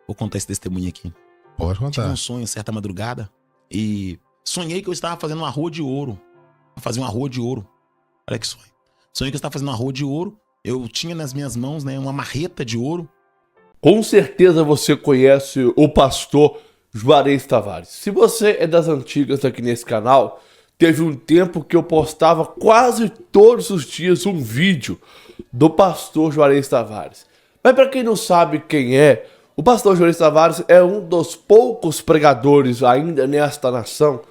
Vou contar esse testemunho aqui. Pode contar. Tive um sonho certa madrugada e sonhei que eu estava fazendo uma rua de ouro. Eu fazia uma rua de ouro. Olha que sonho. Sonhei que eu estava fazendo uma rua de ouro. Eu tinha nas minhas mãos, né, uma marreta de ouro. Com certeza você conhece o pastor Juarez Tavares. Se você é das antigas aqui nesse canal, teve um tempo que eu postava quase todos os dias um vídeo do pastor Juarez Tavares. Mas para quem não sabe quem é, o pastor Juarez Tavares é um dos poucos pregadores ainda nesta nação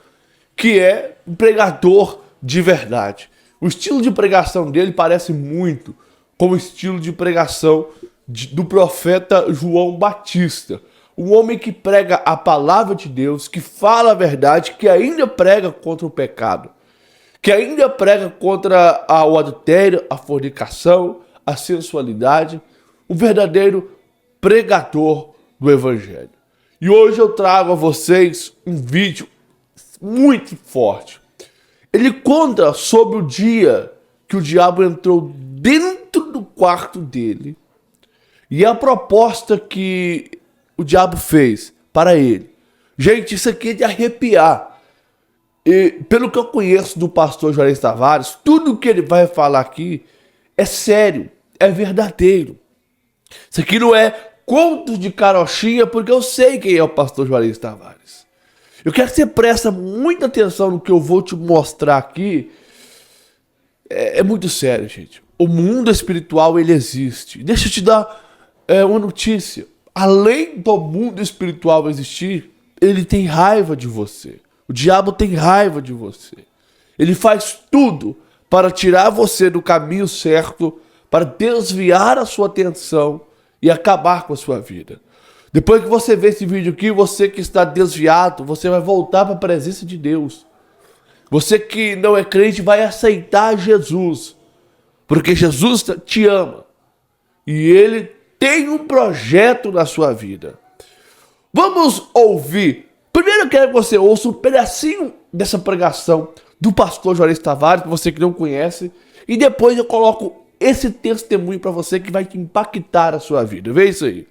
que é um pregador de verdade. O estilo de pregação dele parece muito com o estilo de pregação do profeta João Batista. Um homem que prega a palavra de Deus, que fala a verdade, que ainda prega contra o pecado, que ainda prega contra o adultério, a fornicação, a sensualidade, o verdadeiro pregador do evangelho. E hoje eu trago a vocês um vídeo muito forte. Ele conta sobre o dia que o diabo entrou dentro do quarto dele e a proposta que o diabo fez para ele. Gente, isso aqui é de arrepiar. E pelo que eu conheço do pastor Juarez Tavares, tudo que ele vai falar aqui é sério, é verdadeiro. Isso aqui não é conto de carochinha, porque eu sei quem é o pastor Juarez Tavares. Eu quero que você preste muita atenção no que eu vou te mostrar aqui. É muito sério, gente. O mundo espiritual, ele existe. Deixa eu te dar uma notícia. Além do mundo espiritual existir, ele tem raiva de você. O diabo tem raiva de você. Ele faz tudo para tirar você do caminho certo, para desviar a sua atenção e acabar com a sua vida. Depois que você ver esse vídeo aqui, você que está desviado, você vai voltar para a presença de Deus. Você que não é crente vai aceitar Jesus, porque Jesus te ama e Ele tem um projeto na sua vida. Vamos ouvir. Primeiro eu quero que você ouça um pedacinho dessa pregação do pastor Juarez Tavares, para você que não conhece, e depois eu coloco esse testemunho para você que vai te impactar a sua vida. Vê isso aí.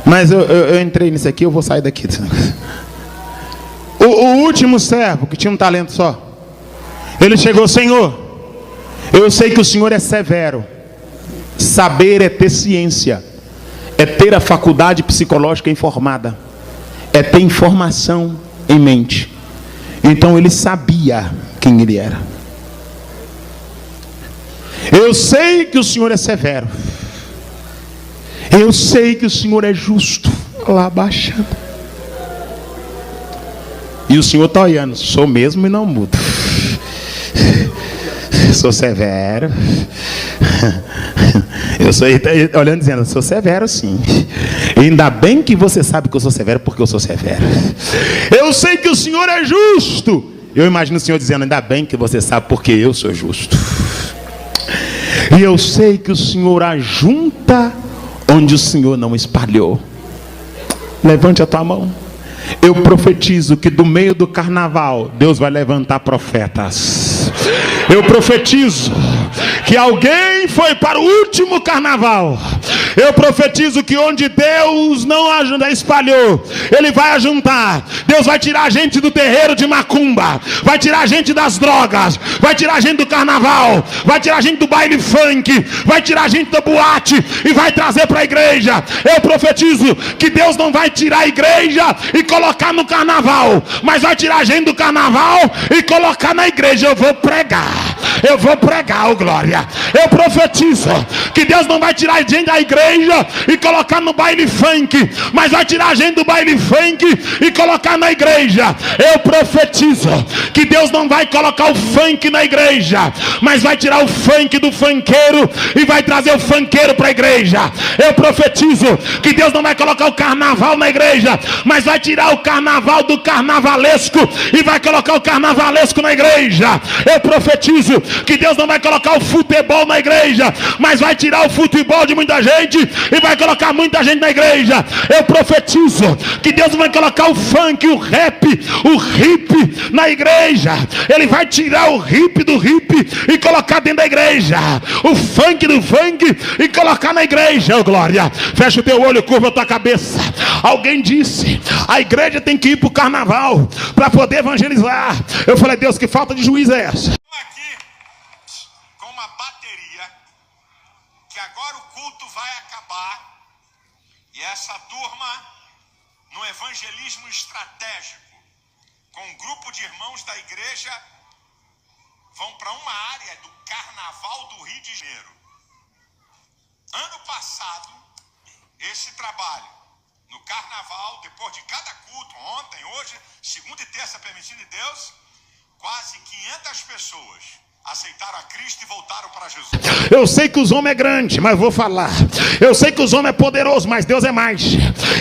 Mas eu entrei nisso aqui, eu vou sair daqui. O último servo, que tinha um talento só, ele chegou: Senhor, eu sei que o Senhor é severo. Saber é ter ciência, é ter a faculdade psicológica informada, é ter informação em mente. Então ele sabia quem ele era. Eu sei que o Senhor é severo. Eu sei que o Senhor é justo. Lá baixando. E o Senhor está olhando. Sou mesmo e não mudo. Sou severo. Eu sou olhando dizendo, sou severo sim. E ainda bem que você sabe que eu sou severo, porque eu sou severo. Eu sei que o Senhor é justo. Eu imagino o Senhor dizendo, ainda bem que você sabe, porque eu sou justo. E eu sei que o Senhor ajunta onde o Senhor não espalhou. Levante a tua mão. Eu profetizo que do meio do carnaval Deus vai levantar profetas. Eu profetizo que alguém foi para o último carnaval. Eu profetizo que onde Deus não espalhou, Ele vai ajuntar. Deus vai tirar a gente do terreiro de macumba, vai tirar a gente das drogas, vai tirar a gente do carnaval, vai tirar a gente do baile funk, vai tirar a gente da boate e vai trazer para a igreja. Eu profetizo que Deus não vai tirar a igreja e colocar no carnaval, mas vai tirar a gente do carnaval e colocar na igreja. Eu vou pregar, oh glória. Eu profetizo que Deus não vai tirar a gente da igreja e colocar no baile funk, mas vai tirar a gente do baile funk e colocar na igreja. Eu profetizo que Deus não vai colocar o funk na igreja, mas vai tirar o funk do funkeiro e vai trazer o funkeiro para a igreja. Eu profetizo que Deus não vai colocar o carnaval na igreja, mas vai tirar o carnaval do carnavalesco e vai colocar o carnavalesco na igreja. Eu profetizo que Deus não vai colocar o futebol na igreja, mas vai tirar o futebol de muita gente e vai colocar muita gente na igreja. Eu profetizo que Deus vai colocar o funk, o rap, o hip na igreja. Ele vai tirar o hip do hip e colocar dentro da igreja, o funk do funk e colocar na igreja. Oh, glória. Fecha o teu olho, curva a tua cabeça. Alguém disse: a igreja tem que ir para o carnaval para poder evangelizar. Eu falei: Deus, que falta de juízo é essa? Estou aqui com uma bateria que agora o culto vai acabar e essa turma, no evangelismo estratégico, com um grupo de irmãos da igreja, vão para uma área do Carnaval do Rio de Janeiro. Ano passado, esse trabalho no Carnaval, depois de cada culto, ontem, hoje, segunda e terça, permitindo de Deus, quase 500 pessoas aceitaram a Cristo e voltaram para Jesus. Eu sei que os homens é grande, mas vou falar. Eu sei que os homens é poderoso, mas Deus é mais.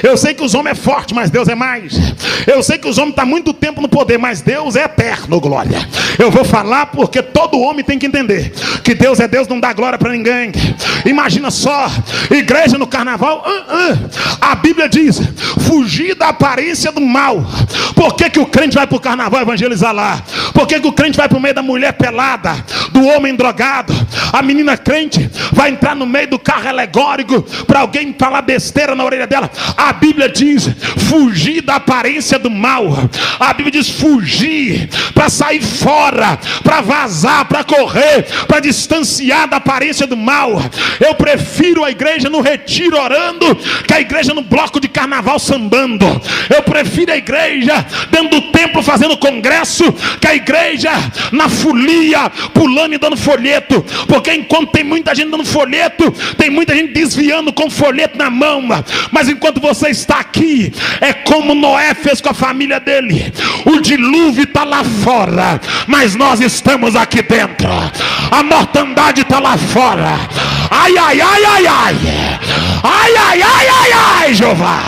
Eu sei que os homens é forte, mas Deus é mais. Eu sei que os homens estão muito tempo no poder, mas Deus é eterno, glória. Eu vou falar porque todo homem tem que entender que Deus é Deus, não dá glória para ninguém. Imagina só, igreja no carnaval. A Bíblia diz: fugir da aparência do mal. Por que o crente vai para o carnaval evangelizar lá? Por que o crente vai para o meio da mulher pelada, do homem drogado? A menina crente vai entrar no meio do carro alegórico para alguém falar besteira na orelha dela. A Bíblia diz: fugir da aparência do mal. A Bíblia diz: fugir, para sair fora, para vazar, para correr, para distanciar da aparência do mal. Eu prefiro a igreja no retiro orando que a igreja no bloco de carnaval sambando. Eu prefiro a igreja dentro do templo fazendo congresso que a igreja na folia pulando e dando folheto. Porque enquanto tem muita gente dando folheto, tem muita gente desviando com folheto na mão. Mas enquanto você está aqui, é como Noé fez com a família dele. O dilúvio está lá fora, mas nós estamos aqui dentro. A mortandade está lá fora. Ai, ai, ai, ai, ai. Ai, ai, ai, ai, ai, Jeová.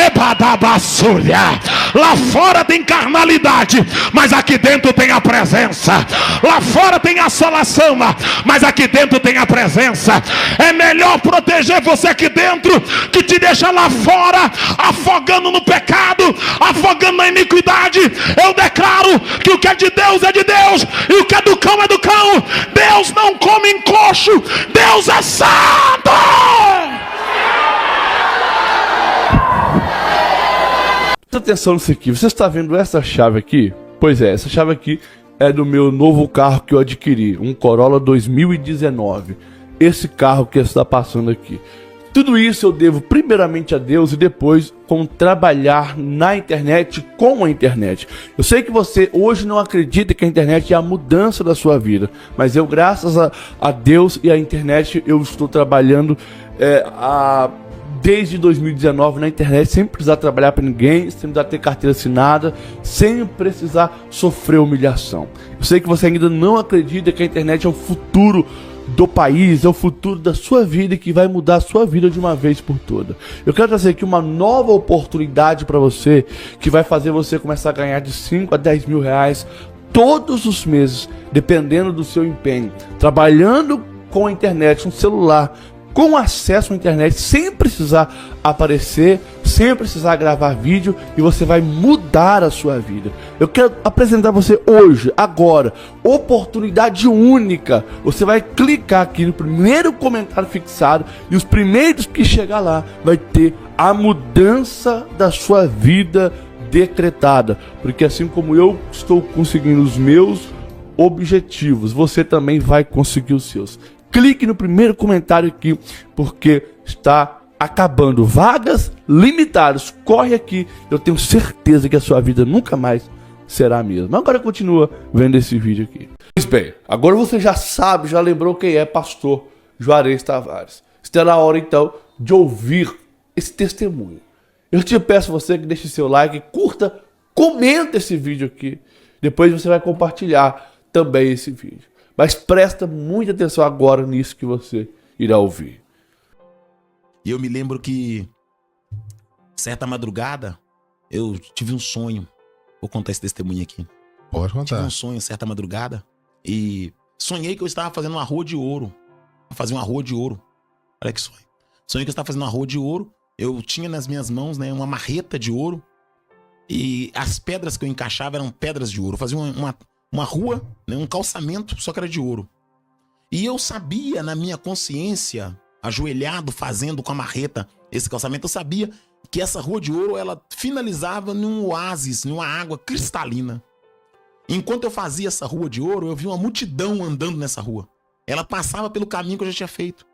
Ebadabaçulha. Lá fora tem carnalidade, mas aqui dentro tem a presença. Lá fora tem assolação, mas aqui dentro tem a presença. É melhor proteger você aqui dentro que te deixa lá fora afogando no pecado, afogando na iniquidade. Eu declaro que o que é de Deus e o que é do cão é do cão. Deus não come encoxo, Deus é santo. Presta atenção nisso aqui. Você está vendo essa chave aqui? Pois é, essa chave aqui é do meu novo carro que eu adquiri, um Corolla 2019. Esse carro que está passando aqui. Tudo isso eu devo primeiramente a Deus e depois com trabalhar na internet, com a internet. Eu sei que você hoje não acredita que a internet é a mudança da sua vida, mas eu, graças a Deus e à internet, eu estou trabalhando desde 2019 na internet, sem precisar trabalhar para ninguém, sem precisar ter carteira assinada, sem precisar sofrer humilhação. Eu sei que você ainda não acredita que a internet é o futuro do país, é o futuro da sua vida e que vai mudar a sua vida de uma vez por toda. Eu quero trazer aqui uma nova oportunidade para você, que vai fazer você começar a ganhar de 5 a 10 mil reais todos os meses, dependendo do seu empenho, trabalhando com a internet, um celular, com acesso à internet, sem precisar aparecer, sem precisar gravar vídeo, e você vai mudar a sua vida. Eu quero apresentar você hoje, agora, oportunidade única. Você vai clicar aqui no primeiro comentário fixado e os primeiros que chegar lá vai ter a mudança da sua vida decretada, porque assim como eu estou conseguindo os meus objetivos, você também vai conseguir os seus. Clique no primeiro comentário aqui, porque está acabando. Vagas limitadas. Corre aqui. Eu tenho certeza que a sua vida nunca mais será a mesma. Agora continua vendo esse vídeo aqui. Pois bem, agora você já sabe, já lembrou quem é pastor Juarez Tavares. Está na hora então de ouvir esse testemunho. Eu te peço a você que deixe seu like, curta, comenta esse vídeo aqui. Depois você vai compartilhar também esse vídeo. Mas presta muita atenção agora nisso que você irá ouvir. E eu me lembro que, certa madrugada, eu tive um sonho. Vou contar esse testemunho aqui. Pode Tive contar. um sonho, certa madrugada, e sonhei que eu estava fazendo uma rua de ouro. Fazia uma rua de ouro. Olha que sonho. Sonhei que eu estava fazendo uma rua de ouro. Eu tinha nas minhas mãos, né, uma marreta de ouro. E as pedras que eu encaixava eram pedras de ouro. Eu fazia uma rua, né, um calçamento, só que era de ouro. E eu sabia, na minha consciência, ajoelhado, fazendo com a marreta esse calçamento, eu sabia que essa rua de ouro, ela finalizava num oásis, numa água cristalina. Enquanto eu fazia essa rua de ouro, eu vi uma multidão andando nessa rua. Ela passava pelo caminho que eu já tinha feito.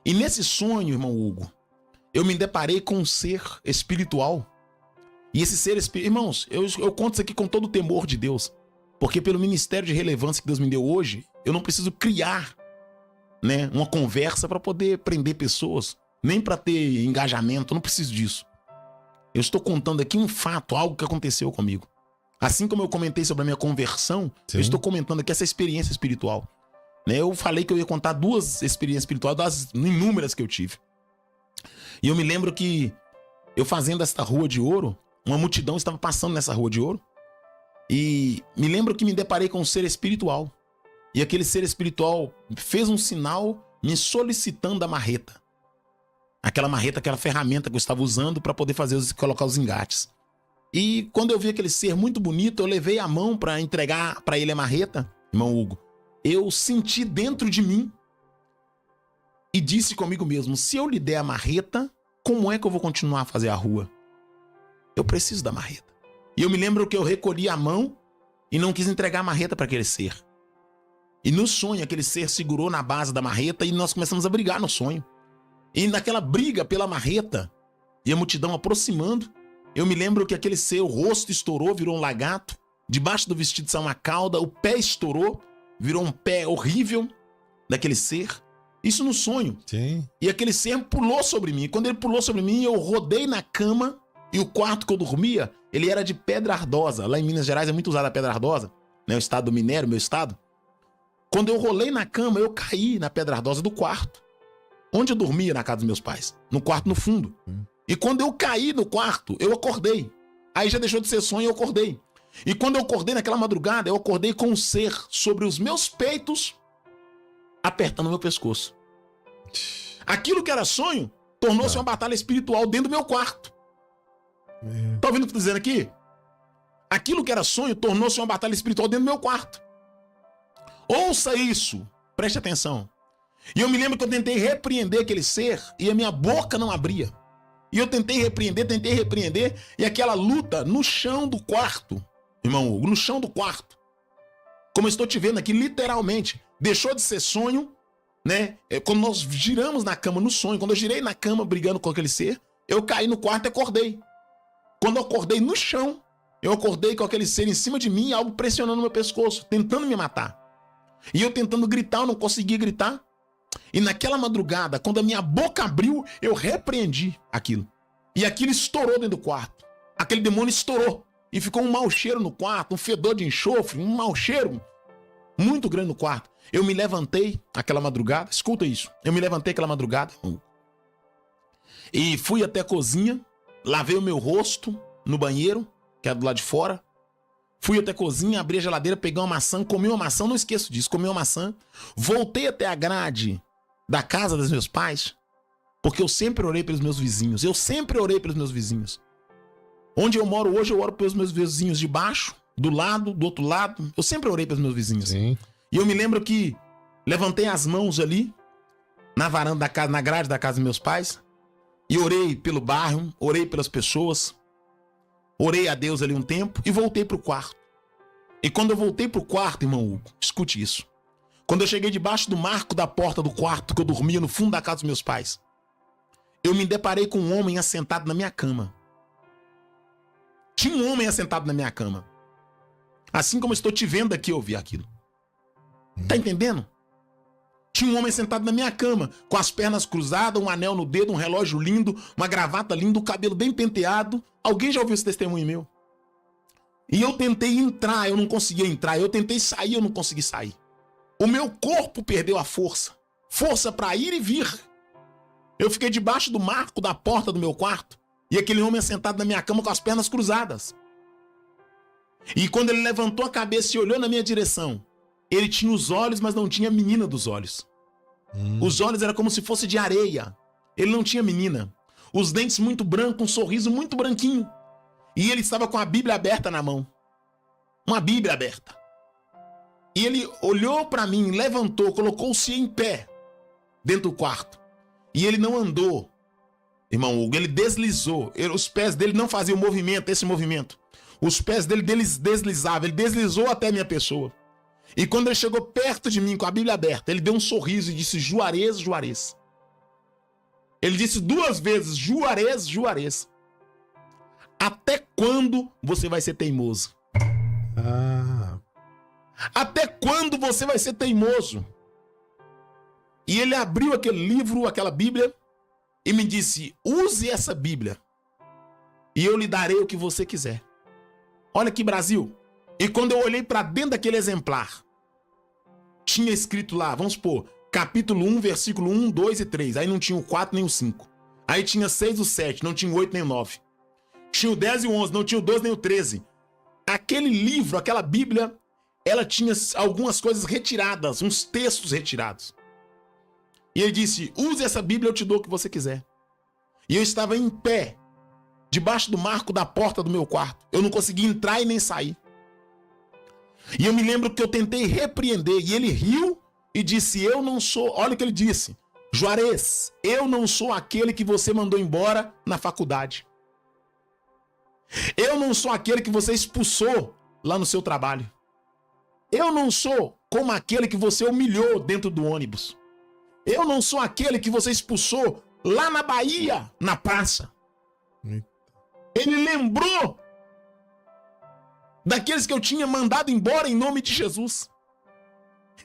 E nesse sonho, irmão Hugo, eu me deparei com um ser espiritual. E esse ser espiritual... Irmãos, eu conto isso aqui com todo o temor de Deus. Porque pelo ministério de relevância que Deus me deu hoje, eu não preciso criar, né, uma conversa para poder prender pessoas. Nem para ter engajamento, eu não preciso disso. Eu estou contando aqui um fato, algo que aconteceu comigo. Assim como eu comentei sobre a minha conversão, Sim. eu estou comentando aqui essa experiência espiritual. Né, eu falei que eu ia contar 2 experiências espirituais, das inúmeras que eu tive. E eu me lembro que eu fazendo esta rua de ouro, uma multidão estava passando nessa rua de ouro. E me lembro que me deparei com um ser espiritual. E aquele ser espiritual fez um sinal me solicitando a marreta. Aquela marreta, aquela ferramenta que eu estava usando para poder colocar os engates. E quando eu vi aquele ser muito bonito, eu levei a mão para entregar para ele a marreta, irmão Hugo. Eu senti dentro de mim e disse comigo mesmo: se eu lhe der a marreta, como é que eu vou continuar a fazer a rua? Eu preciso da marreta. E eu me lembro que eu recolhi a mão e não quis entregar a marreta para aquele ser. E no sonho, aquele ser segurou na base da marreta e nós começamos a brigar no sonho. E naquela briga pela marreta e a multidão aproximando, eu me lembro que aquele ser, o rosto estourou, virou um lagarto. Debaixo do vestido saiu uma cauda, o pé estourou, virou um pé horrível daquele ser. Isso no sonho. Sim. E aquele ser pulou sobre mim. Quando ele pulou sobre mim, eu rodei na cama. E o quarto que eu dormia, ele era de pedra ardosa. Lá em Minas Gerais é muito usada a pedra ardosa, né? O estado do minério, meu estado. Quando eu rolei na cama, eu caí na pedra ardosa do quarto. Onde eu dormia na casa dos meus pais. No quarto no fundo. E quando eu caí no quarto, eu acordei. Aí já deixou de ser sonho e eu acordei. E quando eu acordei naquela madrugada, eu acordei com um ser sobre os meus peitos, apertando meu pescoço. Aquilo que era sonho, tornou-se uma batalha espiritual dentro do meu quarto. Tá ouvindo o que eu tô dizendo aqui? Aquilo que era sonho tornou-se uma batalha espiritual dentro do meu quarto. Ouça isso, preste atenção. E eu me lembro que eu tentei repreender aquele ser e a minha boca não abria. E eu tentei repreender, e aquela luta no chão do quarto, irmão Hugo, no chão do quarto. Como eu estou te vendo aqui, literalmente, deixou de ser sonho, né? Quando nós giramos na cama no sonho, quando eu girei na cama brigando com aquele ser, eu caí no quarto e acordei. Quando eu acordei no chão, eu acordei com aquele ser em cima de mim, algo pressionando meu pescoço, tentando me matar. E eu tentando gritar, eu não conseguia gritar. E naquela madrugada, quando a minha boca abriu, eu repreendi aquilo. E aquilo estourou dentro do quarto. Aquele demônio estourou. E ficou um mau cheiro no quarto, um fedor de enxofre, um mau cheiro muito grande no quarto. Eu me levantei aquela madrugada, escuta isso. Eu me levantei aquela madrugada e fui até a cozinha. Lavei o meu rosto no banheiro, que era do lado de fora. Fui até a cozinha, abri a geladeira, peguei uma maçã, comi uma maçã, não esqueço disso, comi uma maçã. Voltei até a grade da casa dos meus pais, porque eu sempre orei pelos meus vizinhos. Onde eu moro hoje, eu oro pelos meus vizinhos de baixo, do lado, do outro lado. Eu sempre orei pelos meus vizinhos. Sim. E eu me lembro que levantei as mãos ali, na varanda da casa, na grade da casa dos meus pais, e orei pelo bairro, orei pelas pessoas, orei a Deus ali um tempo e voltei pro quarto. E quando eu voltei pro quarto, irmão Hugo, escute isso. Quando eu cheguei debaixo do marco da porta do quarto que eu dormia no fundo da casa dos meus pais, eu me deparei com um homem assentado na minha cama. Tinha um homem assentado na minha cama. Assim como eu estou te vendo aqui, eu vi aquilo. Tá entendendo? Tinha um homem sentado na minha cama, com as pernas cruzadas, um anel no dedo, um relógio lindo, uma gravata linda, o cabelo bem penteado. Alguém já ouviu esse testemunho meu? E eu tentei entrar, eu não conseguia entrar. Eu tentei sair, eu não consegui sair. O meu corpo perdeu a força. Força para ir e vir. Eu fiquei debaixo do marco da porta do meu quarto. E aquele homem sentado na minha cama com as pernas cruzadas. E quando ele levantou a cabeça e olhou na minha direção, Ele tinha os olhos, mas não tinha a menina dos olhos. Os olhos eram como se fosse de areia. Ele não tinha menina. Os dentes muito brancos, um sorriso muito branquinho. E ele estava com a Bíblia aberta na mão. Uma Bíblia aberta. E ele olhou para mim, levantou, colocou-se em pé dentro do quarto. E ele não andou, irmão Hugo, ele deslizou. Os pés dele não faziam movimento, esse movimento. Os pés dele deslizavam, ele deslizou até a minha pessoa. E quando ele chegou perto de mim com a Bíblia aberta, ele deu um sorriso e disse: Juarez, Juarez. Ele disse 2 vezes: Juarez, Juarez. Até quando você vai ser teimoso? Até quando você vai ser teimoso? E ele abriu aquele livro, aquela Bíblia, e me disse: use essa Bíblia e eu lhe darei o que você quiser. Olha aqui, Brasil. E quando eu olhei para dentro daquele exemplar, tinha escrito lá, vamos supor, capítulo 1, versículo 1, 2 e 3. Aí não tinha o 4 nem o 5. Aí tinha 6 e o 7, não tinha o 8 nem o 9. Tinha o 10 e o 11, não tinha o 12 nem o 13. Aquele livro, aquela Bíblia, ela tinha algumas coisas retiradas, uns textos retirados. E ele disse: use essa Bíblia, eu te dou o que você quiser. E eu estava em pé, debaixo do marco da porta do meu quarto. Eu não conseguia entrar e nem sair. E eu me lembro que eu tentei repreender, e ele riu e disse: eu não sou, olha o que ele disse: Juarez, eu não sou aquele que você mandou embora na faculdade. Eu não sou aquele que você expulsou lá no seu trabalho. Eu não sou como aquele que você humilhou dentro do ônibus. Eu não sou aquele que você expulsou lá na Bahia, na praça. Ele lembrou daqueles que eu tinha mandado embora em nome de Jesus.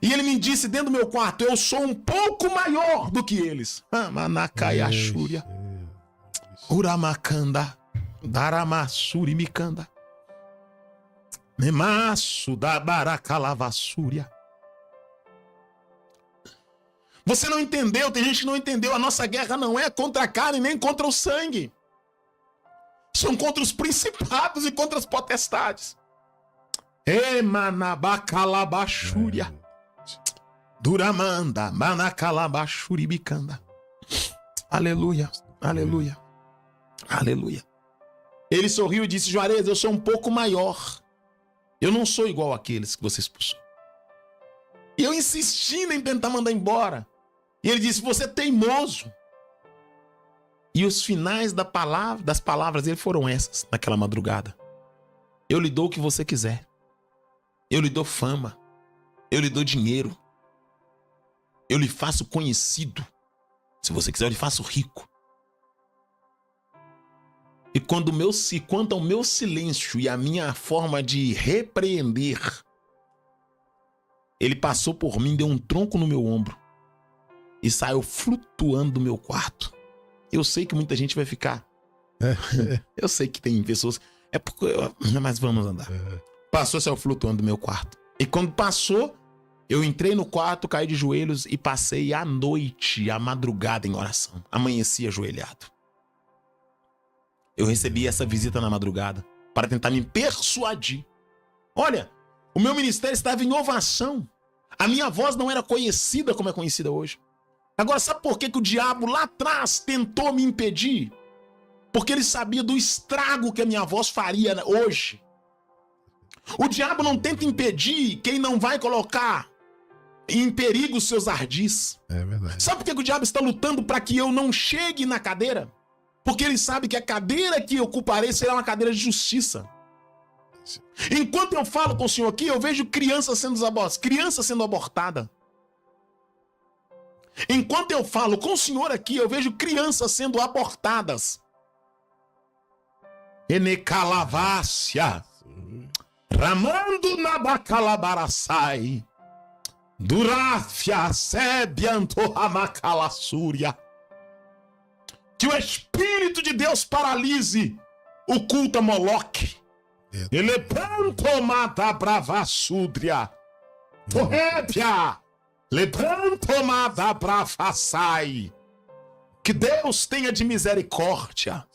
E ele me disse dentro do meu quarto: eu sou um pouco maior do que eles. Manacaiaxúria, Uramakanda, Daramassuri Mikanda, Nemaço da Baracalavassúria. Você não entendeu, tem gente que não entendeu. A nossa guerra não é contra a carne nem contra o sangue. São contra os principados e contra as potestades. Emanabacalabaxúria. Duramanda, manacalabaxuribicanda. Aleluia, aleluia, aleluia. Ele sorriu e disse: Juarez, eu sou um pouco maior. Eu não sou igual àqueles que você expulsou. E eu insistindo em tentar mandar embora. E ele disse: você é teimoso. E os finais das palavras dele foram essas, naquela madrugada: eu lhe dou o que você quiser. Eu lhe dou fama. Eu lhe dou dinheiro. Eu lhe faço conhecido. Se você quiser, eu lhe faço rico. E quanto ao meu silêncio e a minha forma de repreender, ele passou por mim, deu um tronco no meu ombro e saiu flutuando do meu quarto. Eu sei que muita gente vai ficar. Eu sei que tem pessoas. Mas vamos andar. Passou, saiu flutuando do meu quarto. E quando passou, eu entrei no quarto, caí de joelhos e passei a noite, a madrugada em oração. Amanheci ajoelhado. Eu recebi essa visita na madrugada para tentar me persuadir. Olha, o meu ministério estava em ovação. A minha voz não era conhecida como é conhecida hoje. Agora, sabe por que o diabo lá atrás tentou me impedir? Porque ele sabia do estrago que a minha voz faria hoje. O diabo não tenta impedir quem não vai colocar em perigo os seus ardis. É verdade. Sabe por que o diabo está lutando para que eu não chegue na cadeira? Porque ele sabe que a cadeira que ocuparei será uma cadeira de justiça. Enquanto eu falo com o senhor aqui, eu vejo crianças sendo abortadas. Enquanto eu falo com o senhor aqui, eu vejo crianças sendo abortadas. Enecalavácia, Ramando Nabacalabaraçai, Duráfia, Sebiantohamacalassúria. Que o Espírito de Deus paralise o culto a Moloque. Ele plantomada bravassúdria. Torrépia. Lebrantomada bravassai. Que Deus tenha de misericórdia.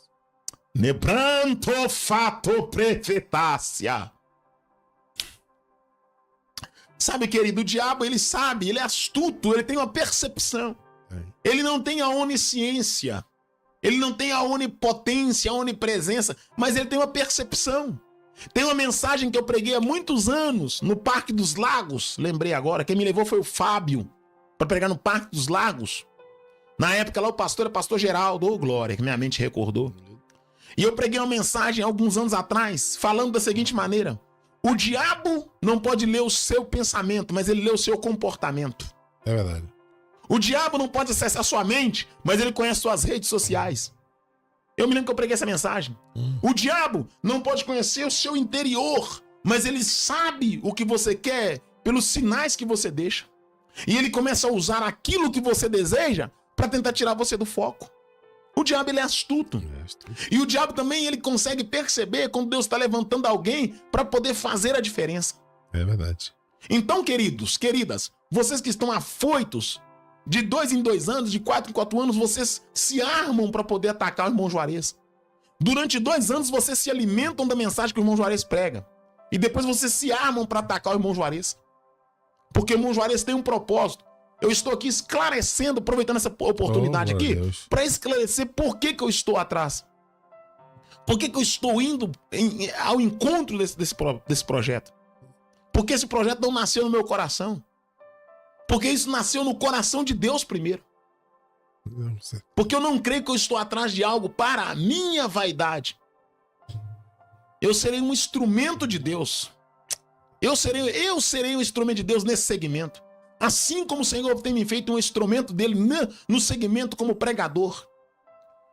Nebranto fato prefetácia. Sabe, querido, o diabo, ele sabe, ele é astuto, ele tem uma percepção. Ele não tem a onisciência, ele não tem a onipotência, a onipresença, mas ele tem uma percepção. Tem uma mensagem que eu preguei há muitos anos no Parque dos Lagos, lembrei agora, quem me levou foi o Fábio, para pregar no Parque dos Lagos. Na época lá o pastor era pastor Geraldo, ô glória, que minha mente recordou. E eu preguei uma mensagem alguns anos atrás, falando da seguinte maneira: o diabo não pode ler o seu pensamento, mas ele lê o seu comportamento. É verdade. O diabo não pode acessar sua mente, mas ele conhece suas redes sociais. Eu me lembro que eu preguei essa mensagem. O diabo não pode conhecer o seu interior, mas ele sabe o que você quer pelos sinais que você deixa. E ele começa a usar aquilo que você deseja para tentar tirar você do foco. O diabo, ele é astuto. E o diabo também, ele consegue perceber quando Deus está levantando alguém para poder fazer a diferença. É verdade. Então, queridos, queridas, vocês que estão afoitos, de 2 em 2 anos, de 4 em 4 anos, vocês se armam para poder atacar o irmão Juarez. Durante 2 anos, vocês se alimentam da mensagem que o irmão Juarez prega. E depois vocês se armam para atacar o irmão Juarez. Porque o irmão Juarez tem um propósito. Eu estou aqui esclarecendo, aproveitando essa oportunidade aqui, para esclarecer por que eu estou atrás. Por que eu estou indo ao encontro desse projeto. Porque esse projeto não nasceu no meu coração. Porque isso nasceu no coração de Deus primeiro. Porque eu não creio que eu estou atrás de algo para a minha vaidade. Eu serei um instrumento de Deus. Eu serei um instrumento de Deus nesse segmento. Assim como o Senhor tem me feito um instrumento dele no segmento como pregador.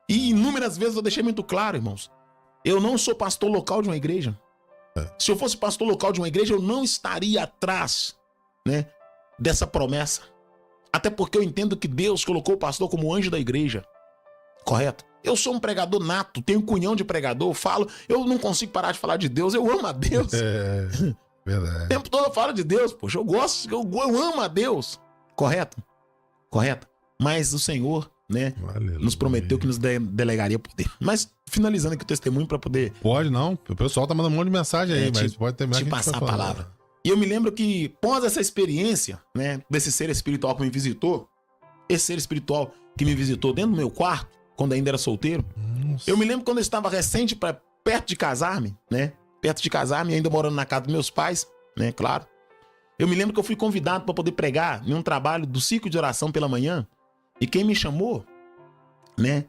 E inúmeras vezes eu deixei muito claro, irmãos. Eu não sou pastor local de uma igreja. Se eu fosse pastor local de uma igreja, eu não estaria atrás, né, dessa promessa. Até porque eu entendo que Deus colocou o pastor como anjo da igreja. Correto? Eu sou um pregador nato, tenho um cunhão de pregador, eu não consigo parar de falar de Deus, eu amo a Deus. Verdade. O tempo todo eu falo de Deus, poxa, eu amo a Deus. Correto? Correto. Mas o Senhor, né, nos prometeu que nos delegaria poder. Mas finalizando aqui o testemunho para poder... Pode não, o pessoal tá mandando um monte de mensagem aí, mas pode terminar. Te passar a palavra. E eu me lembro que, após essa experiência, né, desse ser espiritual que me visitou, esse ser espiritual que me visitou dentro do meu quarto, quando ainda era solteiro, eu me lembro quando eu estava recente, perto de casar-me, né, ainda morando na casa dos meus pais, né, claro. Eu me lembro que eu fui convidado para poder pregar em um trabalho do ciclo de oração pela manhã, e quem me chamou, né,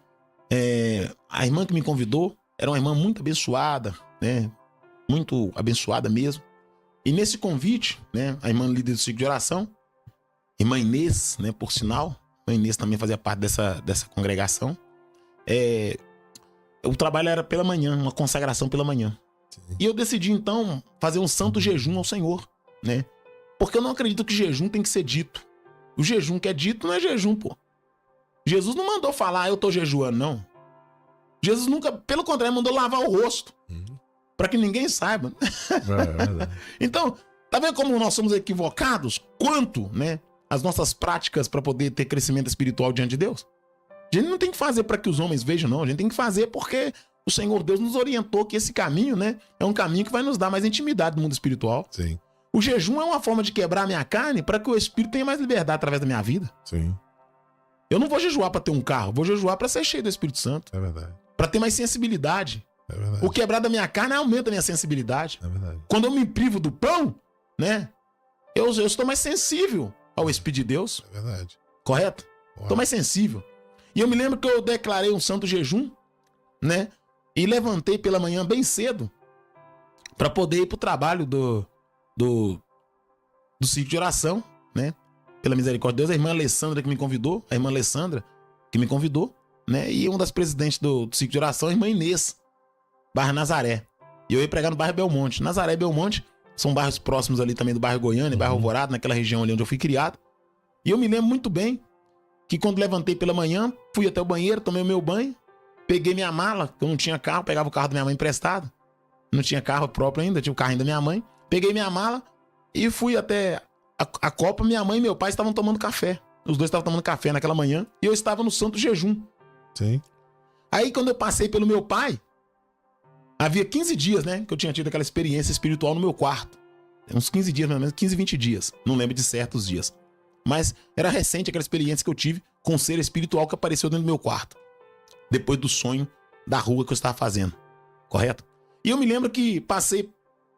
a irmã que me convidou, era uma irmã muito abençoada, né, muito abençoada mesmo. E nesse convite, né, a irmã líder do ciclo de oração, irmã Inês, né, por sinal, a Inês também fazia parte dessa congregação. O trabalho era pela manhã, uma consagração pela manhã. Sim. E eu decidi então fazer um santo jejum ao Senhor, né? Porque eu não acredito que jejum tem que ser dito. O jejum que é dito não é jejum, pô. Jesus não mandou falar, eu tô jejuando, não. Jesus nunca, pelo contrário, mandou lavar o rosto. Pra que ninguém saiba. Então, tá vendo como nós somos equivocados? Quanto, né, as nossas práticas para poder ter crescimento espiritual diante de Deus? A gente não tem que fazer para que os homens vejam, não. A gente tem que fazer porque o Senhor Deus nos orientou que esse caminho, né, é um caminho que vai nos dar mais intimidade no mundo espiritual. Sim. O jejum é uma forma de quebrar a minha carne para que o Espírito tenha mais liberdade através da minha vida. Sim. Eu não vou jejuar para ter um carro, vou jejuar para ser cheio do Espírito Santo. É verdade. Para ter mais sensibilidade. É verdade. O quebrar da minha carne aumenta a minha sensibilidade. É verdade. Quando eu me privo do pão, né, eu estou mais sensível ao Espírito de Deus. É verdade. Correto? Estou mais sensível. E eu me lembro que eu declarei um santo jejum, né, e levantei pela manhã bem cedo para poder ir pro trabalho do ciclo de oração, né, pela misericórdia de Deus. A irmã Alessandra que me convidou, né, e uma das presidentes do ciclo de oração, a irmã Inês, bairro Nazaré. E eu ia pregar no bairro Belmonte. Nazaré e Belmonte são bairros próximos ali também do bairro Goiânia, bairro Alvorada, naquela região ali onde eu fui criado. E eu me lembro muito bem que quando levantei pela manhã, fui até o banheiro, tomei o meu banho, peguei minha mala, que eu não tinha carro, pegava o carro da minha mãe emprestado. Não tinha carro próprio ainda, tinha o carrinho da minha mãe. Peguei minha mala e fui até a copa. Minha mãe e meu pai estavam tomando café. Os dois estavam tomando café naquela manhã. E eu estava no santo jejum. Sim. Aí quando eu passei pelo meu pai, havia 15 dias, né, que eu tinha tido aquela experiência espiritual no meu quarto. uns 15 dias, mais ou menos, 15, 20 dias. Não lembro de certos dias. Mas era recente aquela experiência que eu tive com um ser espiritual que apareceu dentro do meu quarto. Depois do sonho da rua que eu estava fazendo. Correto? E eu me lembro que passei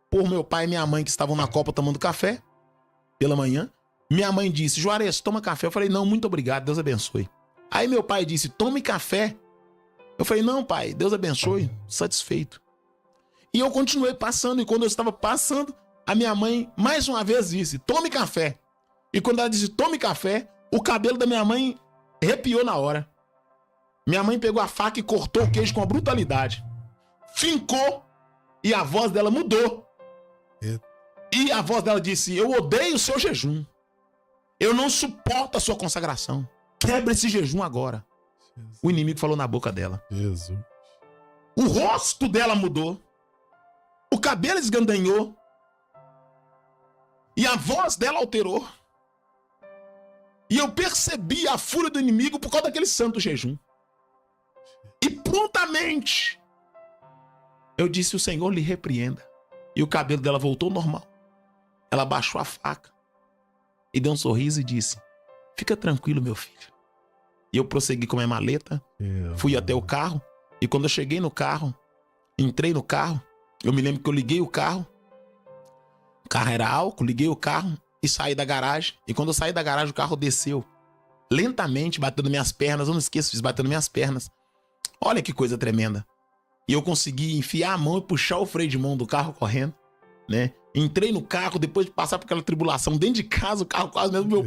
por meu pai e minha mãe que estavam na copa tomando café pela manhã. Minha mãe disse, Juarez, toma café. Eu falei, não, muito obrigado, Deus abençoe. Aí meu pai disse, tome café. Eu falei, não, pai, Deus abençoe, satisfeito. E eu continuei passando, e quando eu estava passando, a minha mãe mais uma vez disse, tome café. E quando ela disse, tome café, o cabelo da minha mãe arrepiou na hora. Minha mãe pegou a faca e cortou o queijo com a brutalidade. Fincou, e a voz dela mudou. E a voz dela disse, eu odeio o seu jejum. Eu não suporto a sua consagração. Quebra esse jejum agora. O inimigo falou na boca dela. Jesus. O rosto dela mudou. O cabelo esgandanhou. E a voz dela alterou. E eu percebi a fúria do inimigo por causa daquele santo jejum. E prontamente eu disse, o Senhor lhe repreenda. E o cabelo dela voltou ao normal. Ela baixou a faca e deu um sorriso e disse, fica tranquilo, meu filho. E eu prossegui com a minha maleta, fui até o carro. E quando eu cheguei no carro, entrei no carro, eu me lembro que eu liguei o carro era álcool, liguei o carro e saí da garagem. E quando eu saí da garagem, o carro desceu lentamente, batendo minhas pernas. Eu não esqueço, batendo minhas pernas. Olha que coisa tremenda. E eu consegui enfiar a mão e puxar o freio de mão do carro correndo, né? Entrei no carro, depois de passar por aquela tribulação dentro de casa, o carro quase mesmo, meu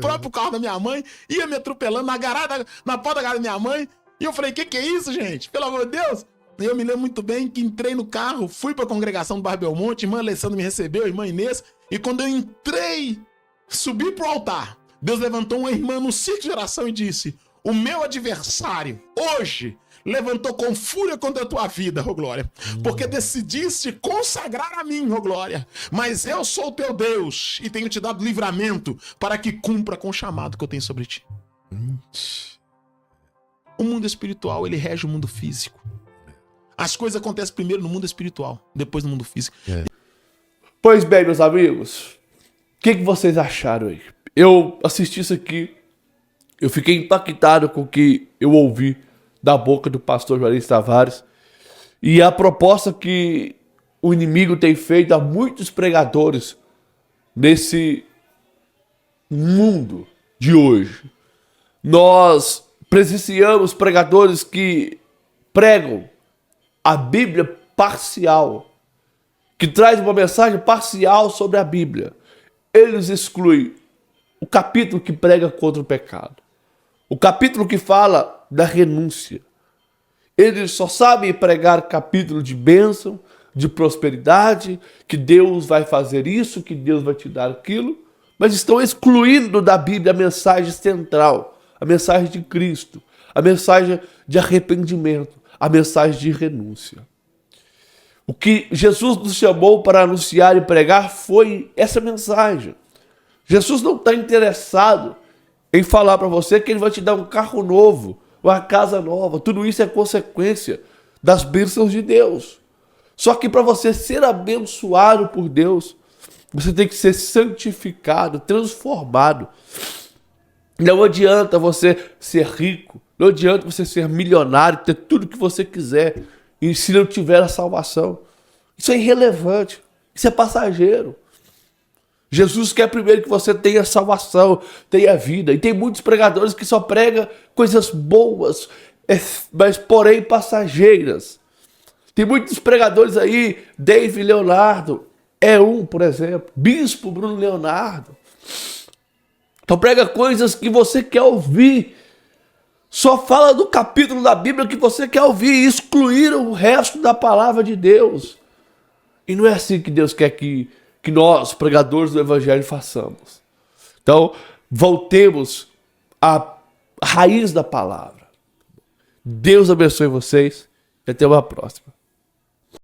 próprio carro da minha mãe, ia me atropelando na garagem, na porta da garagem da minha mãe. E eu falei, que é isso, gente? Pelo amor de Deus. E eu me lembro muito bem que entrei no carro, fui pra congregação do Bairro Belmonte, irmã Alessandra me recebeu, irmã Inês. E quando eu entrei, subi pro altar, Deus levantou uma irmã no ciclo de oração e disse, o meu adversário, hoje, levantou com fúria contra a tua vida, ô glória, porque decidiste consagrar a mim, ô glória, mas eu sou teu Deus e tenho te dado livramento para que cumpra com o chamado que eu tenho sobre ti. O mundo espiritual, ele rege o mundo físico. As coisas acontecem primeiro no mundo espiritual, depois no mundo físico. Pois bem, meus amigos, o que vocês acharam aí? Eu assisti isso aqui, eu fiquei impactado com o que eu ouvi da boca do pastor Juarez Tavares e a proposta que o inimigo tem feito a muitos pregadores nesse mundo de hoje. Nós presenciamos pregadores que pregam a Bíblia parcial, que traz uma mensagem parcial sobre a Bíblia. Eles excluem o capítulo que prega contra o pecado, o capítulo que fala da renúncia. Eles só sabem pregar capítulo de bênção, de prosperidade, que Deus vai fazer isso, que Deus vai te dar aquilo, mas estão excluindo da Bíblia a mensagem central, a mensagem de Cristo, a mensagem de arrependimento, a mensagem de renúncia. O que Jesus nos chamou para anunciar e pregar foi essa mensagem. Jesus não está interessado em falar para você que ele vai te dar um carro novo, uma casa nova. Tudo isso é consequência das bênçãos de Deus. Só que para você ser abençoado por Deus, você tem que ser santificado, transformado. Não adianta você ser rico, não adianta você ser milionário, ter tudo que você quiser, e se não tiver a salvação. Isso é irrelevante, isso é passageiro. Jesus quer primeiro que você tenha salvação, tenha vida. E tem muitos pregadores que só pregam coisas boas, mas porém passageiras. Tem muitos pregadores aí, David Leonardo é um, por exemplo, Bispo Bruno Leonardo. Então prega coisas que você quer ouvir. Só fala do capítulo da Bíblia que você quer ouvir e excluir o resto da palavra de Deus. E não é assim que Deus quer que nós, pregadores do Evangelho, façamos. Então, voltemos à raiz da palavra. Deus abençoe vocês e até uma próxima.